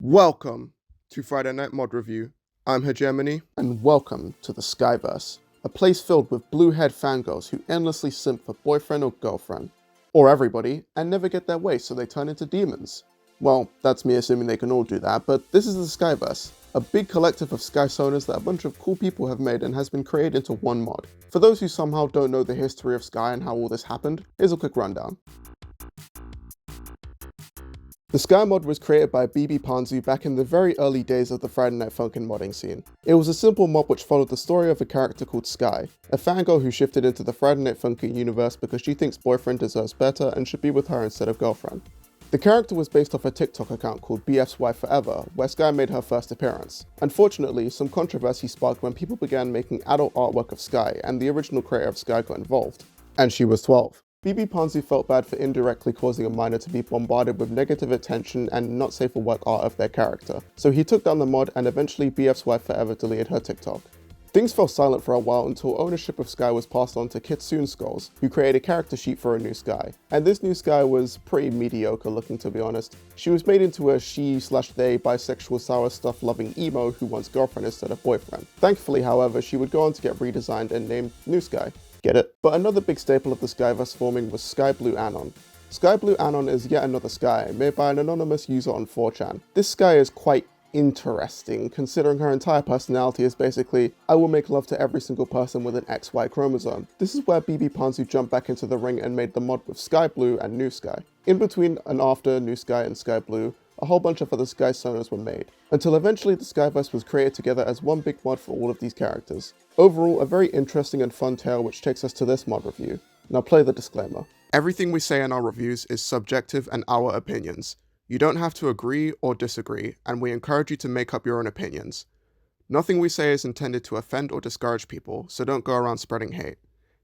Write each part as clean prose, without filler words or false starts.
Welcome to Friday Night Mod Review. I'm Hegemony, and welcome to the Skyverse, a place filled with blue-haired fangirls who endlessly simp for boyfriend or girlfriend, or everybody, and never get their way so they turn into demons. Well, that's me assuming they can all do that, but this is the Skyverse, a big collective of Skysonas that a bunch of cool people have made and has been created into one mod. For those who somehow don't know the history of Sky and how all this happened, here's a quick rundown. The Sky mod was created by BB Panzu back in the very early days of the Friday Night Funkin modding scene. It was a simple mod which followed the story of a character called Sky, a fangirl who shifted into the Friday Night Funkin universe because she thinks boyfriend deserves better and should be with her instead of girlfriend. The character was based off a TikTok account called BF's Wife Forever, where Sky made her first appearance. Unfortunately, some controversy sparked when people began making adult artwork of Sky, and the original creator of Sky got involved. And she was 12. BB Panzu felt bad for indirectly causing a minor to be bombarded with negative attention and not safe for work art of their character, so he took down the mod and eventually BF's Wife Forever deleted her TikTok. Things fell silent for a while until ownership of Sky was passed on to kitsuneskulls, who created a character sheet for a new Sky. And this new Sky was pretty mediocre looking, to be honest. She was made into a she/they bisexual sour stuff loving emo who wants girlfriend instead of boyfriend. Thankfully, however, she would go on to get redesigned and named New Sky. Get it? But another big staple of the Skyverse forming was Sky Blue Anon. Sky Blue Anon is yet another Sky, made by an anonymous user on 4chan. This Sky is quite interesting, considering her entire personality is basically, I will make love to every single person with an XY chromosome. This is where BB Panzu jumped back into the ring and made the mod with Sky Blue and New Sky. In between and after New Sky and Sky Blue, a whole bunch of other Skysonas were made, until eventually the Skyverse was created together as one big mod for all of these characters. Overall, a very interesting and fun tale which takes us to this mod review. Now play the disclaimer. Everything we say in our reviews is subjective and our opinions. You don't have to agree or disagree, and we encourage you to make up your own opinions. Nothing we say is intended to offend or discourage people, so don't go around spreading hate.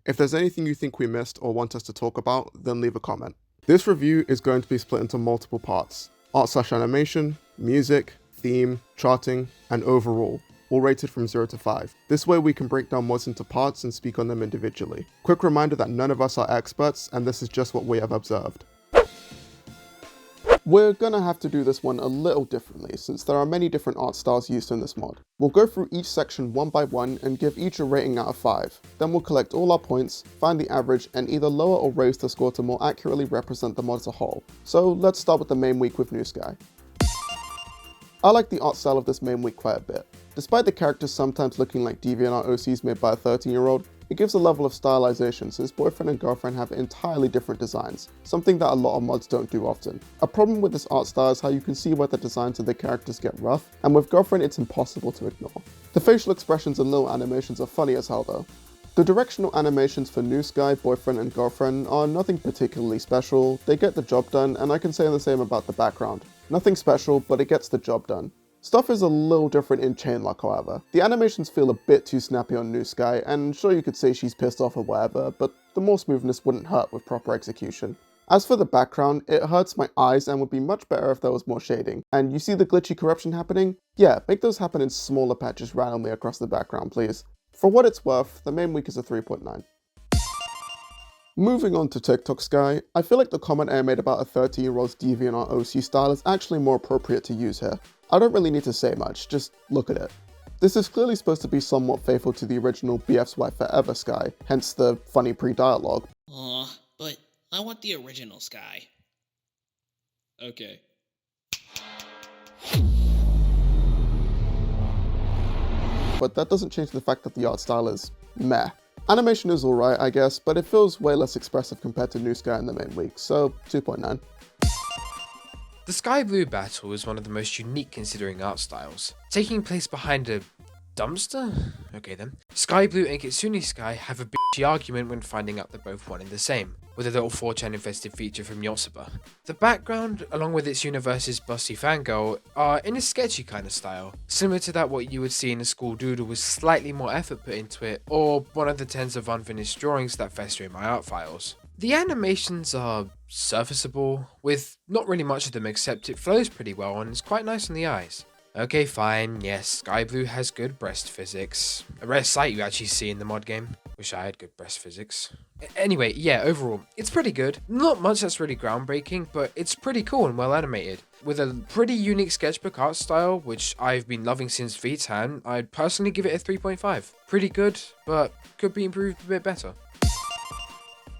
If there's anything you think we missed or want us to talk about, then leave a comment. This review is going to be split into multiple parts: art/animation, music, theme, charting, and overall, all rated from 0 to 5. This way we can break down mods into parts and speak on them individually. Quick reminder that none of us are experts, and this is just what we have observed. We're gonna have to do this one a little differently, since there are many different art styles used in this mod. We'll go through each section one by one and give each a rating out of 5. Then we'll collect all our points, find the average, and either lower or raise the score to more accurately represent the mod as a whole. So let's start with the main week with New Sky. I like the art style of this main week quite a bit. Despite the characters sometimes looking like DeviantArt OCs made by a 13-year-old, it gives a level of stylization since boyfriend and girlfriend have entirely different designs, something that a lot of mods don't do often. A problem with this art style is how you can see where the designs of the characters get rough, and with girlfriend it's impossible to ignore. The facial expressions and little animations are funny as hell though. The directional animations for New Sky, boyfriend and girlfriend are nothing particularly special, they get the job done, and I can say the same about the background. Nothing special, but it gets the job done. Stuff is a little different in Chainlock, however. The animations feel a bit too snappy on New Sky, and sure you could say she's pissed off or whatever, but the more smoothness wouldn't hurt with proper execution. As for the background, it hurts my eyes and would be much better if there was more shading. And you see the glitchy corruption happening? Yeah, make those happen in smaller patches randomly across the background, please. For what it's worth, the main week is a 3.9. Moving on to TikTok Sky, I feel like the comment I made about a 13-year-old's DeviantArt OC style is actually more appropriate to use here. I don't really need to say much, just look at it. This is clearly supposed to be somewhat faithful to the original BF's Wife Forever Sky, hence the funny pre-dialogue. Aw, but I want the original Sky. Okay. But that doesn't change the fact that the art style is meh. Animation is alright, I guess, but it feels way less expressive compared to New Sky in the main week, so 2.9. The Sky Blue battle is one of the most unique considering art styles. Taking place behind a dumpster? Okay then. Sky Blue and Kitsune Sky have a bitchy argument when finding out they're both one and the same, with a little 4chan infested feature from Yosuba. The background, along with its universe's busty fangirl, are in a sketchy kind of style, similar to that what you would see in a school doodle with slightly more effort put into it, or one of the tens of unfinished drawings that fester in my art files. The animations are surfaceable, with not really much of them except it flows pretty well and is quite nice on the eyes. Okay fine, yes, Sky Blue has good breast physics. A rare sight you actually see in the mod game. Wish I had good breast physics. Anyway, yeah, overall, it's pretty good. Not much that's really groundbreaking, but it's pretty cool and well animated. with a pretty unique sketchbook art style, which I've been loving since V-Tan, I'd personally give it a 3.5. Pretty good, but could be improved a bit better.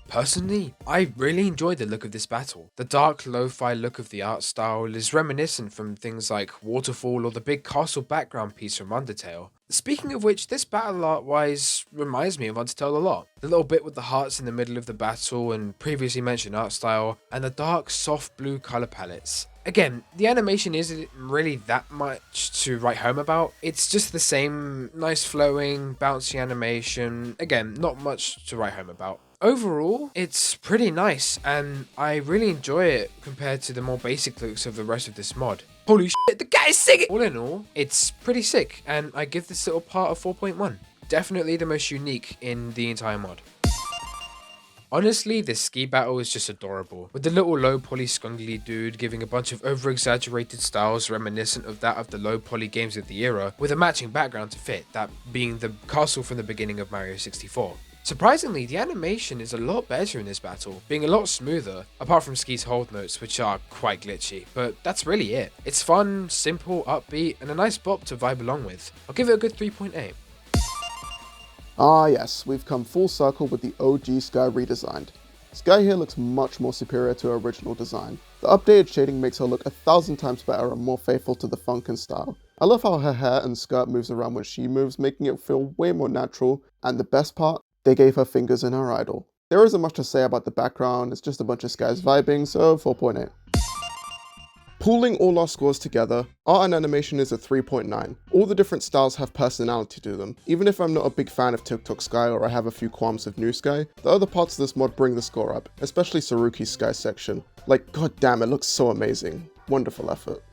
Personally, I really enjoyed the look of this battle. The dark lo-fi look of the art style is reminiscent from things like Waterfall or the big castle background piece from Undertale. Speaking of which, this battle art-wise reminds me of Undertale a lot. The little bit with the hearts in the middle of the battle and previously mentioned art style, and the dark soft blue colour palettes. Again, the animation isn't really that much to write home about. It's just the same nice flowing, bouncy animation. Again, not much to write home about. Overall, it's pretty nice, and I really enjoy it compared to the more basic looks of the rest of this mod. Holy shit, the guy is singing! All in all, it's pretty sick, and I give this little part a 4.1. Definitely the most unique in the entire mod. Honestly, this ski battle is just adorable, with the little low poly scungly dude giving a bunch of over exaggerated styles reminiscent of that of the low poly games of the era, with a matching background to fit, that being the castle from the beginning of Mario 64. Surprisingly, the animation is a lot better in this battle, being a lot smoother, apart from Ski's hold notes, which are quite glitchy, but that's really it. It's fun, simple, upbeat, and a nice bop to vibe along with. I'll give it a good 3.8. Ah yes, we've come full circle with the OG Sky redesigned. Sky here looks much more superior to her original design. The updated shading makes her look 1,000 times better and more faithful to the Funkin style. I love how her hair and skirt moves around when she moves, making it feel way more natural, and the best part, they gave her fingers in her idol. There isn't much to say about the background, it's just a bunch of skies vibing, so 4.8. Pooling all our scores together, art and animation is a 3.9. All the different styles have personality to them. Even if I'm not a big fan of TikTok Sky or I have a few qualms with New Sky, the other parts of this mod bring the score up, especially Saruki's Sky section. Like, god damn, it looks so amazing. Wonderful effort.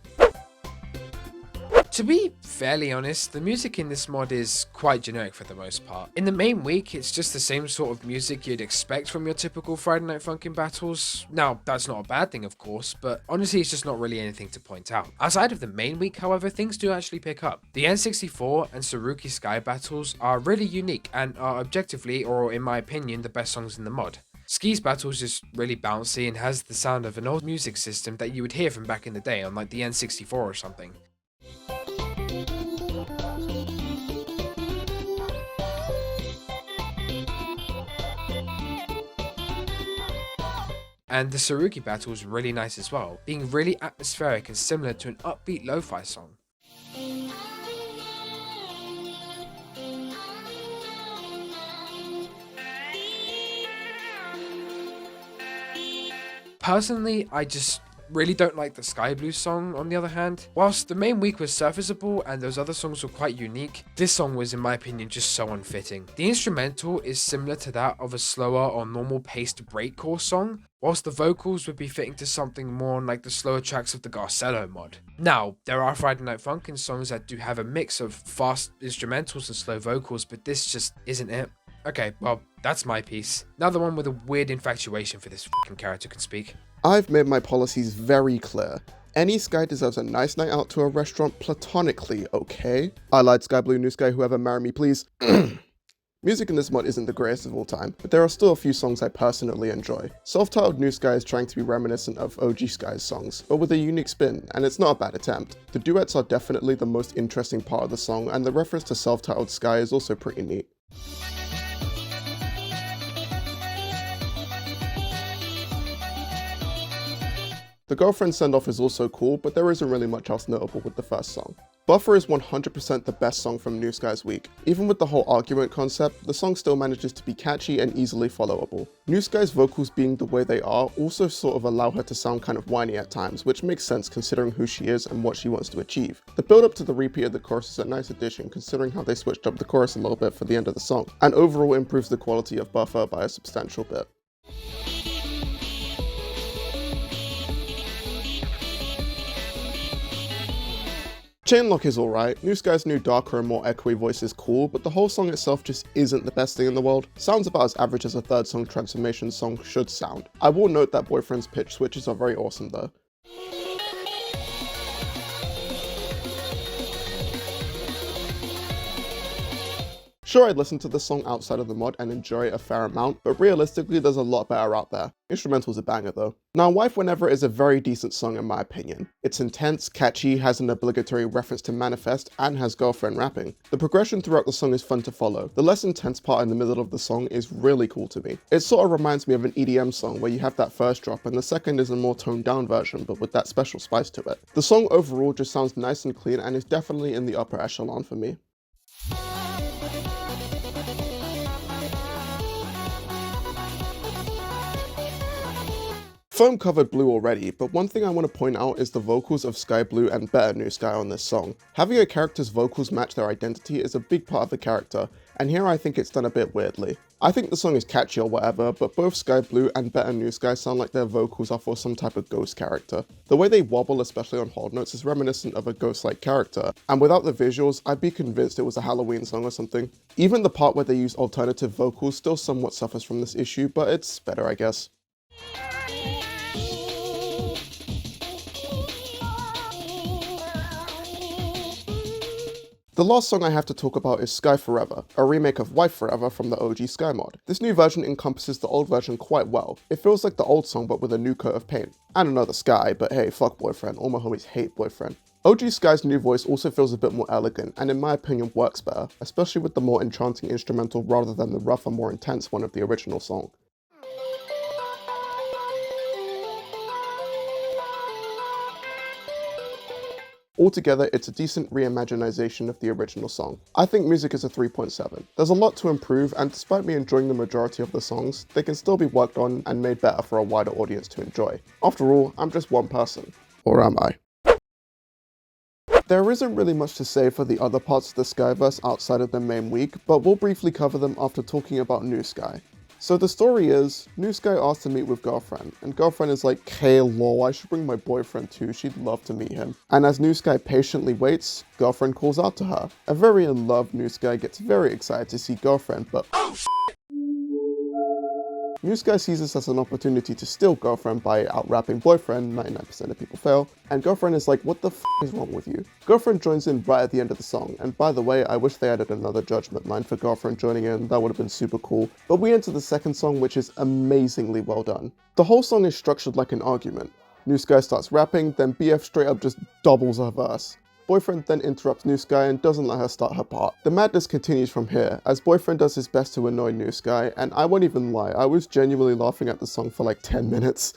To be fairly honest, the music in this mod is quite generic for the most part. In the main week, it's just the same sort of music you'd expect from your typical Friday Night Funkin' battles. Now, that's not a bad thing of course, but honestly it's just not really anything to point out. Outside of the main week, however, things do actually pick up. The N64 and Saruki Sky battles are really unique and are objectively, or in my opinion, the best songs in the mod. Ski's battle is just really bouncy and has the sound of an old music system that you would hear from back in the day on like the N64 or something. And the Saruki battle is really nice as well, being really atmospheric and similar to an upbeat lo-fi song. Personally, I just really don't like the Sky Blue song on the other hand. Whilst the main week was serviceable and those other songs were quite unique, this song was in my opinion just so unfitting. The instrumental is similar to that of a slower or normal paced breakcore song, whilst the vocals would be fitting to something more like the slower tracks of the Garcello mod. Now, there are Friday Night Funkin' songs that do have a mix of fast instrumentals and slow vocals, but this just isn't it. Okay, well, that's my piece. Now the one with a weird infatuation for this f***ing character can speak. I've made my policies very clear. Any Sky deserves a nice night out to a restaurant platonically, okay? I lied, Sky Blue, New Sky, whoever, marry me please. Music in this mod isn't the greatest of all time, but there are still a few songs I personally enjoy. Self-titled New Sky is trying to be reminiscent of OG Sky's songs, but with a unique spin, and it's not a bad attempt. The duets are definitely the most interesting part of the song, and the reference to self-titled Sky is also pretty neat. The girlfriend send-off is also cool, but there isn't really much else notable with the first song. Buffer is 100% the best song from New Sky's week. Even with the whole argument concept, the song still manages to be catchy and easily followable. New Sky's vocals being the way they are also sort of allow her to sound kind of whiny at times, which makes sense considering who she is and what she wants to achieve. The build up to the repeat of the chorus is a nice addition considering how they switched up the chorus a little bit for the end of the song, and overall improves the quality of Buffer by a substantial bit. Chainlock is alright, New Sky's new darker and more echoey voice is cool, but the whole song itself just isn't the best thing in the world. Sounds about as average as a third song transformation song should sound. I will note that Boyfriend's pitch switches are very awesome though. Sure, I'd listen to the song outside of the mod and enjoy it a fair amount, but realistically there's a lot better out there. Instrumental's a banger though. Now, Wife Whenever is a very decent song in my opinion. It's intense, catchy, has an obligatory reference to Manifest, and has girlfriend rapping. The progression throughout the song is fun to follow. The less intense part in the middle of the song is really cool to me. It sort of reminds me of an EDM song where you have that first drop and the second is a more toned down version but with that special spice to it. The song overall just sounds nice and clean and is definitely in the upper echelon for me. Foam covered Blue already, but one thing I want to point out is the vocals of Sky Blue and Better New Sky on this song. Having a character's vocals match their identity is a big part of the character, and here I think it's done a bit weirdly. I think the song is catchy or whatever, but both Sky Blue and Better New Sky sound like their vocals are for some type of ghost character. The way they wobble, especially on hold notes, is reminiscent of a ghost-like character, and without the visuals, I'd be convinced it was a Halloween song or something. Even the part where they use alternative vocals still somewhat suffers from this issue, but it's better I guess. The last song I have to talk about is Sky Forever, a remake of Wife Forever from the OG Sky mod. This new version encompasses the old version quite well. It feels like the old song but with a new coat of paint. And another Sky, but hey, fuck Boyfriend, all my homies hate Boyfriend. OG Sky's new voice also feels a bit more elegant and in my opinion works better, especially with the more enchanting instrumental rather than the rougher, more intense one of the original song. Altogether, it's a decent reimagination of the original song. I think music is a 3.7. There's a lot to improve, and despite me enjoying the majority of the songs, they can still be worked on and made better for a wider audience to enjoy. After all, I'm just one person. Or am I? There isn't really much to say for the other parts of the Skyverse outside of the main week, but we'll briefly cover them after talking about New Sky. So the story is, New Sky asks to meet with Girlfriend, and Girlfriend is like, "Hey lol, I should bring my boyfriend too, she'd love to meet him." And as New Sky patiently waits, Girlfriend calls out to her. A very in love New Sky gets very excited to see Girlfriend, but oh New Sky sees this as an opportunity to steal Girlfriend by out-rapping Boyfriend, 99% of people fail, and Girlfriend is like, "What the f is wrong with you?" Girlfriend joins in right at the end of the song, and by the way, I wish they added another judgment line for Girlfriend joining in, that would have been super cool. But we enter the second song, which is amazingly well done. The whole song is structured like an argument. New Sky starts rapping, then BF straight up just doubles her verse. Boyfriend then interrupts New Sky and doesn't let her start her part. The madness continues from here, as Boyfriend does his best to annoy New Sky, and I won't even lie, I was genuinely laughing at the song for like 10 minutes.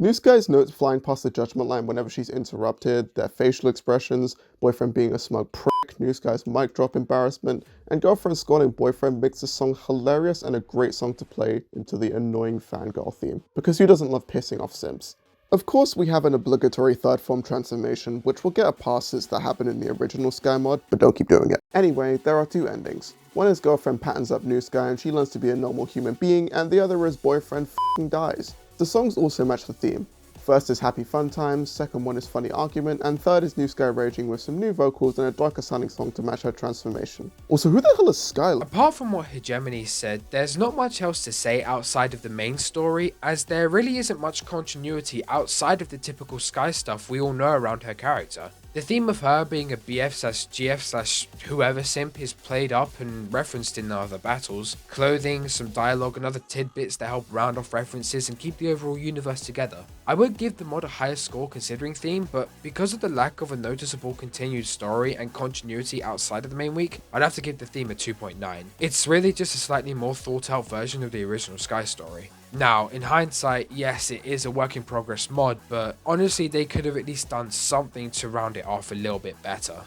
New Sky's notes flying past the judgment line whenever she's interrupted, their facial expressions, Boyfriend being a smug prick, New Sky's mic drop embarrassment, and Girlfriend scolding Boyfriend makes this song hilarious and a great song to play into the annoying fangirl theme. Because who doesn't love pissing off simps? Of course we have an obligatory third form transformation, which will get a pass since that happened in the original Sky mod, but don't keep doing it. Anyway, there are two endings. One is Girlfriend patterns up New Sky and she learns to be a normal human being, and the other is Boyfriend f***ing dies. The songs also match the theme. First is Happy Fun Times, second one is Funny Argument, and third is New Sky raging with some new vocals and a darker sounding song to match her transformation. Also, who the hell is Skylar? Apart from what Hegemony said, there's not much else to say outside of the main story, as there really isn't much continuity outside of the typical Sky stuff we all know around her character. The theme of her being a BF/GF/whoever simp is played up and referenced in the other battles, clothing, some dialogue and other tidbits that help round off references and keep the overall universe together. I would give the mod a higher score considering theme, but because of the lack of a noticeable continued story and continuity outside of the main week, I'd have to give the theme a 2.9. It's really just a slightly more thought out version of the original Sky story. Now, in hindsight, yes, it is a work in progress mod, but honestly they could have at least done something to round it off a little bit better.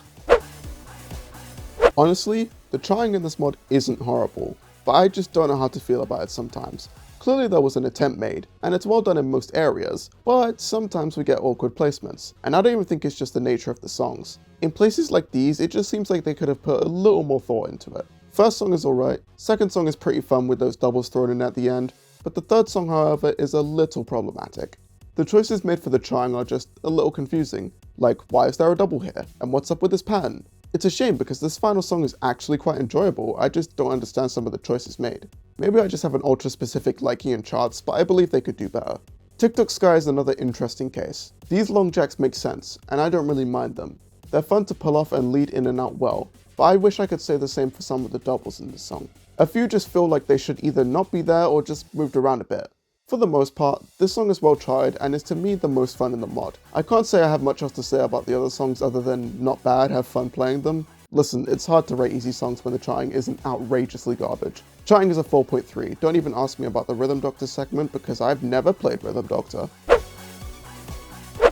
Honestly, The trying in this mod isn't horrible, but I just don't know how to feel about it sometimes. Clearly there was an attempt made, and it's well done in most areas, but sometimes we get awkward placements, and I don't even think it's just the nature of the songs. In places like these, it just seems like they could have put a little more thought into it. First song is alright, second song is pretty fun with those doubles thrown in at the end, but the third song however is a little problematic. The choices made for the trying are just a little confusing, like why is there a double here, and what's up with this pattern? It's a shame because this final song is actually quite enjoyable, I just don't understand some of the choices made. Maybe I just have an ultra specific liking in charts, but I believe they could do better. Tic-Toc Sky is another interesting case. These long jacks make sense, and I don't really mind them. They're fun to pull off and lead in and out well, but I wish I could say the same for some of the doubles in this song. A few just feel like they should either not be there or just moved around a bit. For the most part, this song is well tried and is to me the most fun in the mod. I can't say I have much else to say about the other songs other than not bad, have fun playing them. Listen, it's hard to rate easy songs when the trying isn't outrageously garbage. Trying is a 4.3, don't even ask me about the Rhythm Doctor segment because I've never played Rhythm Doctor.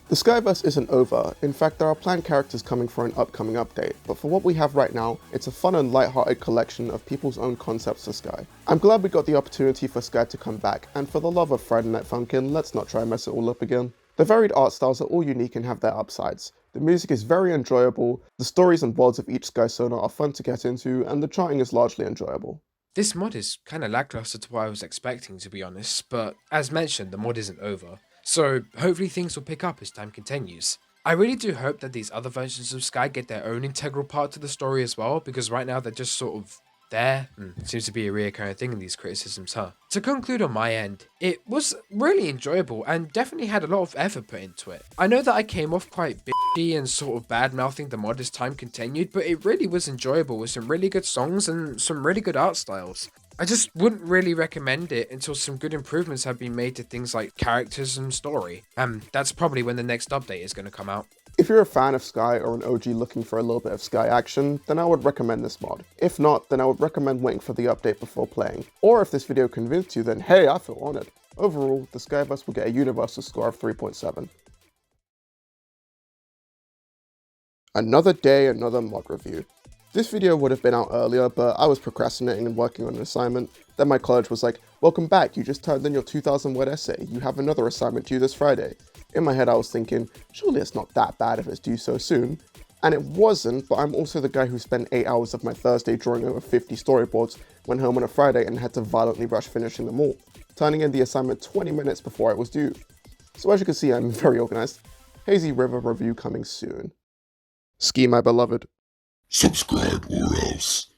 The Skyverse isn't over, in fact there are planned characters coming for an upcoming update, but for what we have right now, it's a fun and light-hearted collection of people's own concepts for Sky. I'm glad we got the opportunity for Sky to come back, and for the love of Friday Night Funkin', let's not try and mess it all up again. The varied art styles are all unique and have their upsides. The music is very enjoyable, the stories and worlds of each Skysona are fun to get into, and the charting is largely enjoyable. This mod is kinda lackluster to what I was expecting, to be honest, but as mentioned, the mod isn't over. So hopefully things will pick up as time continues. I really do hope that these other versions of Sky get their own integral part to the story as well, because right now they're just sort of there. Seems to be a reoccurring thing in these criticisms, huh? To conclude on my end, it was really enjoyable and definitely had a lot of effort put into it. I know that I came off quite bitchy and sort of bad-mouthing the mod as time continued, but it really was enjoyable with some really good songs and some really good art styles. I just wouldn't really recommend it until some good improvements have been made to things like characters and story. That's probably when the next update is going to come out. If you're a fan of Sky or an OG looking for a little bit of Sky action, then I would recommend this mod. If not, then I would recommend waiting for the update before playing. Or if this video convinced you, then hey, I feel honored. Overall, the Skyverse will get a universal score of 3.7. Another day, another mod review. This video would have been out earlier, but I was procrastinating and working on an assignment. Then my college was like, welcome back, you just turned in your 2,000 word essay, you have another assignment due this Friday. In my head I was thinking, surely it's not that bad if it's due so soon. And it wasn't, but I'm also the guy who spent 8 hours of my Thursday drawing over 50 storyboards, went home on a Friday and had to violently rush finishing them all, turning in the assignment 20 minutes before it was due. So as you can see, I'm very organized. Hazy River review coming soon. Ski my beloved. Subscribe or else.